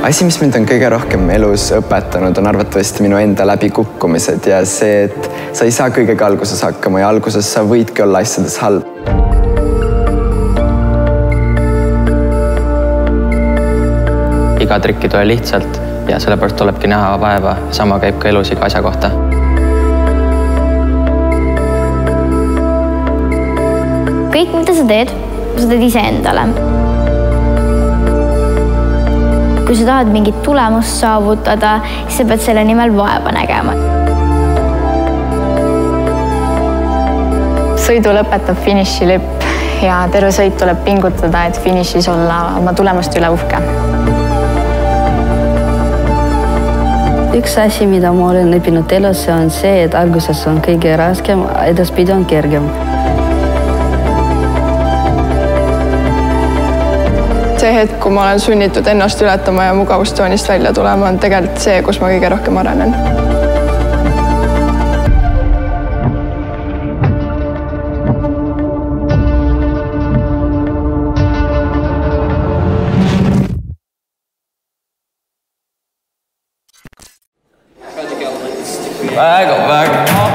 Asi, mis mind on kõige rohkem elus õpetanud, on arvatavasti minu enda läbikukkumised ja see, et sa ei saa kõigega alguses hakkama ja alguses sa võidki olla asjades halb. Iga trikk ei tule lihtsalt ja sellepärast tulebki näha vaeva. Sama käib ka elus iga asja kohta. Kõik, mida sa teed iseendale. Kui sa tahad mingit tulemust saavutada, siis sa pead selle nimel vaeva nägema. Sõidu lõpetab finišilipp ja terve sõit tuleb pingutada, et finišis olla oma tulemust üle uhke. Üks asi, mida ma olen õppinud elus, on see, et alguses on kõige raskem, edaspidi on kergem. See hetk, kui ma olen sunnitud ennast ületama ja mugavustsoonist välja tulema, on tegelikult see, kus ma kõige rohkem arenen. I got back.